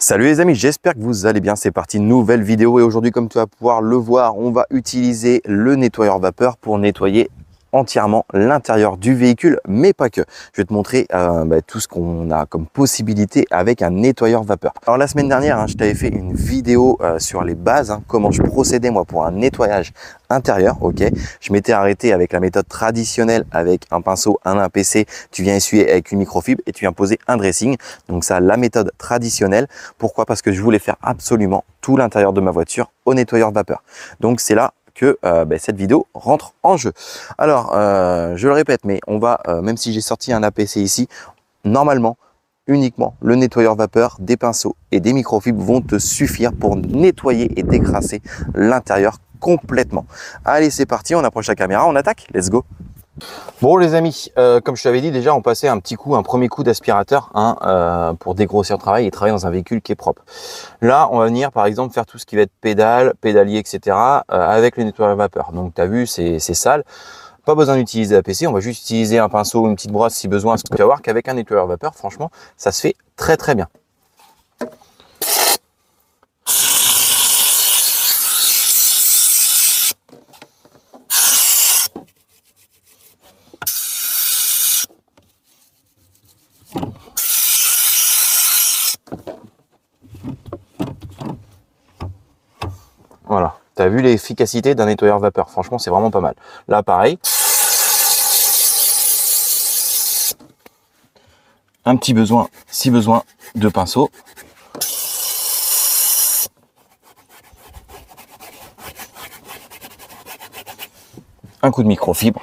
Salut les amis, j'espère que vous allez bien. C'est parti, nouvelle vidéo et aujourd'hui, comme tu vas pouvoir le voir, on va utiliser le nettoyeur vapeur pour nettoyer entièrement l'intérieur du véhicule, mais pas que. Je vais te montrer tout ce qu'on a comme possibilité avec un nettoyeur vapeur. Alors la semaine dernière, je t'avais fait une vidéo sur les bases, comment je procédais moi pour un nettoyage intérieur. Ok, je m'étais arrêté avec la méthode traditionnelle avec un pinceau, un APC, tu viens essuyer avec une microfibre et tu viens poser un dressing. Donc ça, la méthode traditionnelle. Pourquoi? Parce que je voulais faire absolument tout l'intérieur de ma voiture au nettoyeur vapeur. Donc c'est là que cette vidéo rentre en jeu. Alors, je le répète, mais on va, même si j'ai sorti un APC ici, normalement, uniquement le nettoyeur vapeur, des pinceaux et des microfibres vont te suffire pour nettoyer et décrasser l'intérieur complètement. Allez, c'est parti, on approche la caméra, on attaque, let's go. Bon les amis, comme je t'avais dit déjà, on passait un premier coup d'aspirateur pour dégrossir le travail et travailler dans un véhicule qui est propre. Là, on va venir par exemple faire tout ce qui va être pédalier, etc. Avec le nettoyeur vapeur. Donc tu as vu, c'est sale. Pas besoin d'utiliser l'APC, on va juste utiliser un pinceau ou une petite brosse si besoin. Tu vas voir qu'avec un nettoyeur vapeur, franchement, ça se fait très très bien. Voilà, tu as vu l'efficacité d'un nettoyeur vapeur, franchement c'est vraiment pas mal. Là pareil, un petit besoin, si besoin, de pinceau. Un coup de microfibre.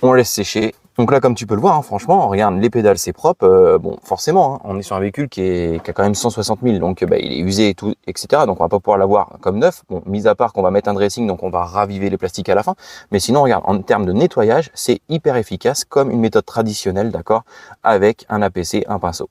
On laisse sécher. Donc là, comme tu peux le voir, franchement, regarde, les pédales, c'est propre. Bon, forcément, on est sur un véhicule qui a quand même 160 000, donc il est usé et tout, etc. Donc on va pas pouvoir l'avoir comme neuf. Bon, mis à part qu'on va mettre un dressing, donc on va raviver les plastiques à la fin. Mais sinon, regarde, en termes de nettoyage, c'est hyper efficace, comme une méthode traditionnelle, d'accord, avec un APC, un pinceau.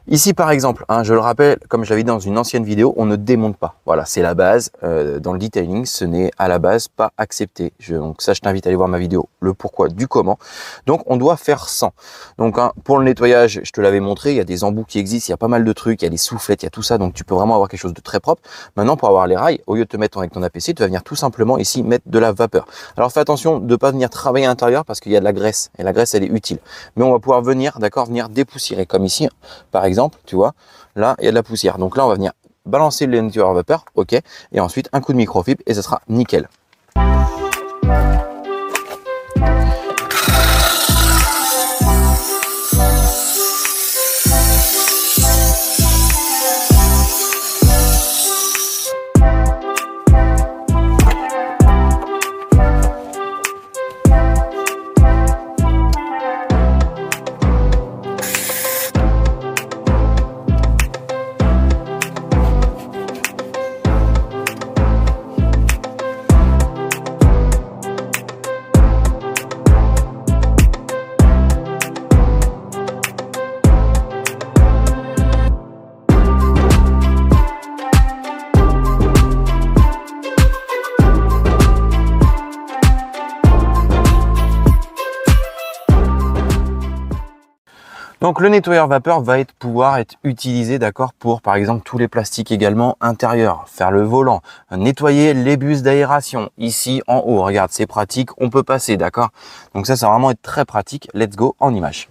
Ici, par exemple, je le rappelle, comme j'avais dit dans une ancienne vidéo, on ne démonte pas. Voilà, c'est la base. Dans le detailing, ce n'est à la base pas accepté. Donc ça, je t'invite à aller voir ma vidéo, le pourquoi du comment. Donc, on doit faire sans. Donc, pour le nettoyage, je te l'avais montré, il y a des embouts qui existent, il y a pas mal de trucs, il y a des soufflettes, il y a tout ça. Donc, tu peux vraiment avoir quelque chose de très propre. Maintenant, pour avoir les rails, au lieu de te mettre avec ton APC, tu vas venir tout simplement ici mettre de la vapeur. Alors, fais attention de ne pas venir travailler à l'intérieur parce qu'il y a de la graisse. Et la graisse, elle est utile. Mais on va pouvoir venir, d'accord, venir dépoussiérer. Comme ici, par exemple, tu vois, là, il y a de la poussière. Donc là, on va venir balancer le nettoyeur vapeur, ok, et ensuite un coup de microfibre et ça sera nickel. Donc le nettoyeur vapeur va pouvoir être utilisé, d'accord, pour par exemple tous les plastiques également intérieurs, faire le volant, nettoyer les bus d'aération ici en haut. Regarde, c'est pratique, on peut passer, d'accord. Donc ça va vraiment être très pratique. Let's go en image.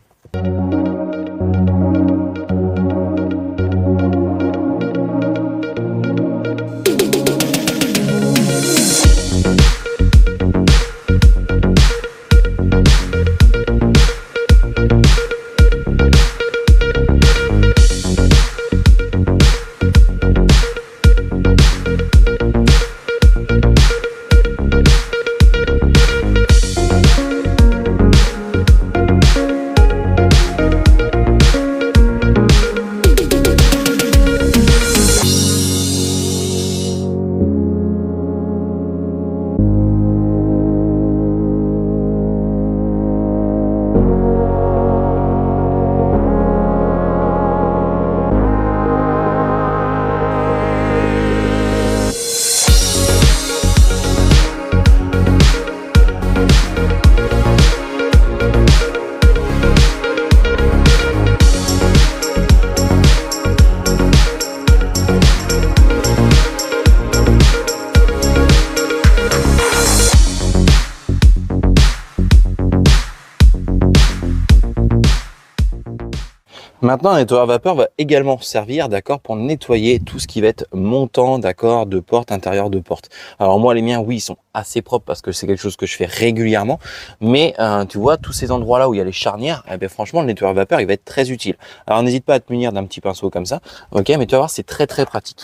Maintenant, un nettoyeur vapeur va également servir, d'accord, pour nettoyer tout ce qui va être montant, d'accord, de porte, intérieur de porte. Alors moi, les miens, oui, ils sont assez propres parce que c'est quelque chose que je fais régulièrement. Mais tu vois, tous ces endroits-là où il y a les charnières, eh bien, franchement, le nettoyeur vapeur, il va être très utile. Alors n'hésite pas à te munir d'un petit pinceau comme ça, ok, mais tu vas voir, c'est très très pratique.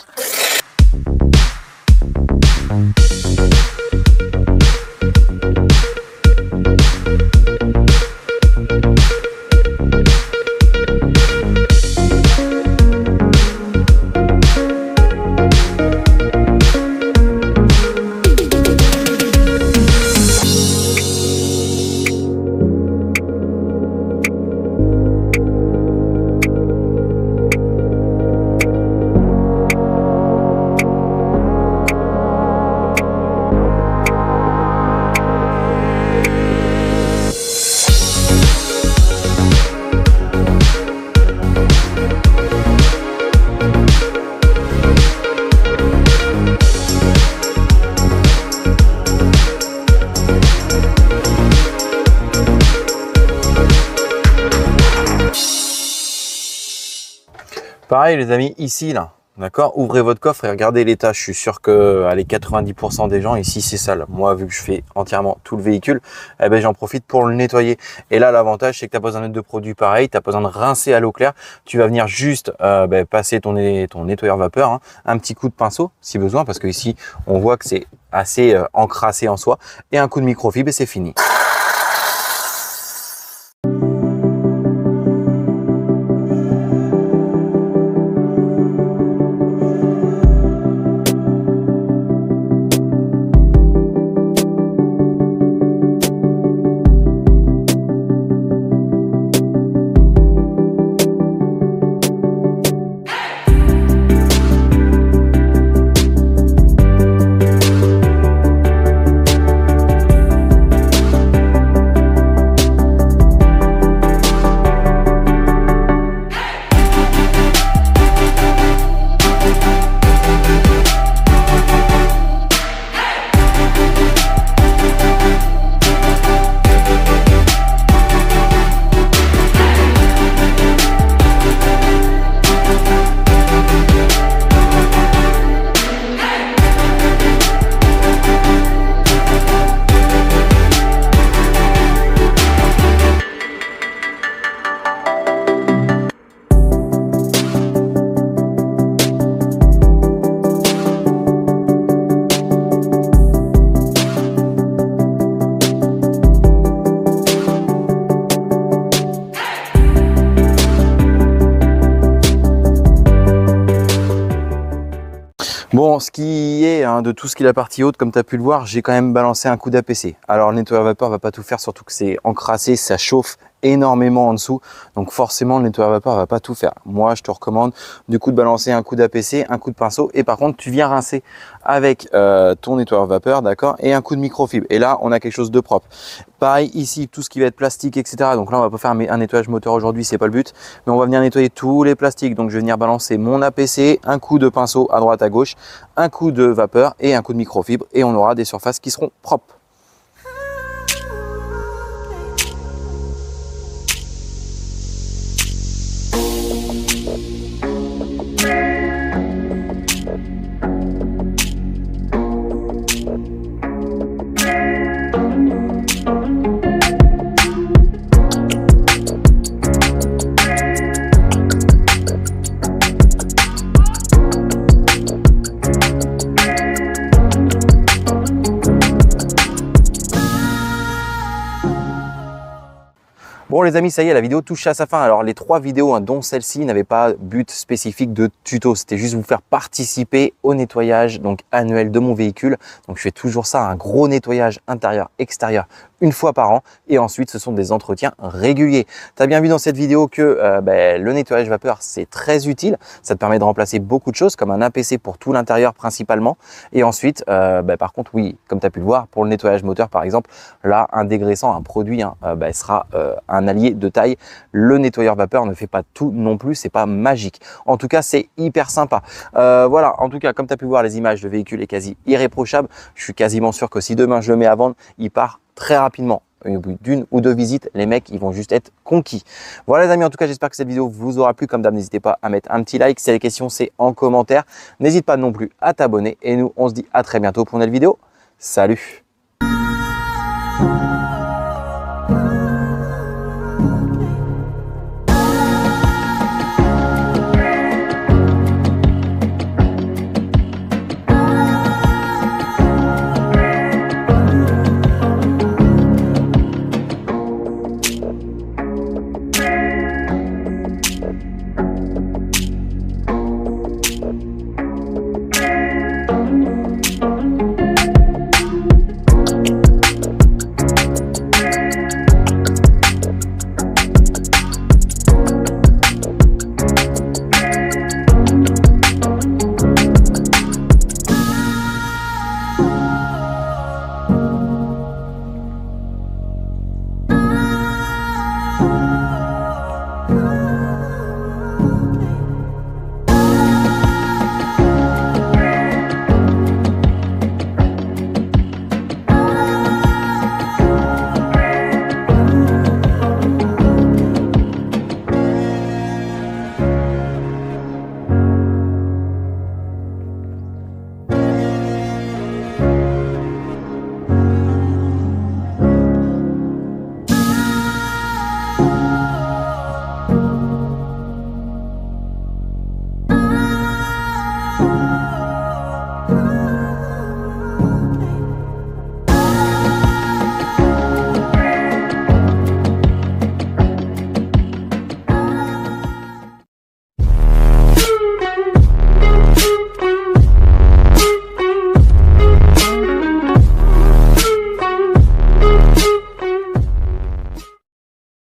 Pareil les amis, ici là, d'accord, ouvrez votre coffre et regardez l'état. Je suis sûr que allez, 90% des gens ici c'est sale. Moi vu que je fais entièrement tout le véhicule, eh ben, j'en profite pour le nettoyer. Et là l'avantage c'est que tu n'as pas besoin de produits pareils, tu n'as pas besoin de rincer à l'eau claire. Tu vas venir juste passer ton nettoyeur vapeur, hein, un petit coup de pinceau si besoin, parce que ici on voit que c'est assez encrassé en soi, et un coup de microfibre et c'est fini. Bon, ce qui est de tout ce qui est la partie haute, comme tu as pu le voir, j'ai quand même balancé un coup d'APC. Alors le nettoyeur vapeur va pas tout faire, surtout que c'est encrassé, ça chauffe énormément en dessous, donc forcément le nettoyeur vapeur va pas tout faire. Moi je te recommande du coup de balancer un coup d'APC, un coup de pinceau, et par contre tu viens rincer avec ton nettoyeur vapeur, d'accord, et un coup de microfibre, et là on a quelque chose de propre. Pareil ici, tout ce qui va être plastique, etc. Donc là on va pas faire un nettoyage moteur aujourd'hui, c'est pas le but, mais on va venir nettoyer tous les plastiques. Donc je vais venir balancer mon APC, un coup de pinceau à droite à gauche, un coup de vapeur et un coup de microfibre, et on aura des surfaces qui seront propres. Bon les amis, ça y est, la vidéo touche à sa fin. Alors les 3 vidéos, dont celle-ci, n'avaient pas but spécifique de tuto. C'était juste vous faire participer au nettoyage donc annuel de mon véhicule. Donc je fais toujours ça, un gros nettoyage intérieur, extérieur, une fois par an. Et ensuite, ce sont des entretiens réguliers. Tu as bien vu dans cette vidéo que le nettoyage vapeur, c'est très utile. Ça te permet de remplacer beaucoup de choses, comme un APC pour tout l'intérieur principalement. Et ensuite, par contre, oui, comme tu as pu le voir, pour le nettoyage moteur, par exemple, là, un dégraissant, un produit sera un allié de taille. Le nettoyeur vapeur ne fait pas tout non plus, c'est pas magique. En tout cas, c'est hyper sympa. Voilà, en tout cas, comme tu as pu voir, les images, le véhicule est quasi irréprochable. Je suis quasiment sûr que si demain je le mets à vendre, il part très rapidement. au bout d'une ou deux visites, les mecs, ils vont juste être conquis. Voilà les amis, en tout cas, j'espère que cette vidéo vous aura plu. Comme d'hab, n'hésitez pas à mettre un petit like. Si vous avez des questions, c'est en commentaire. N'hésite pas non plus à t'abonner. Et nous, on se dit à très bientôt pour une nouvelle vidéo. Salut!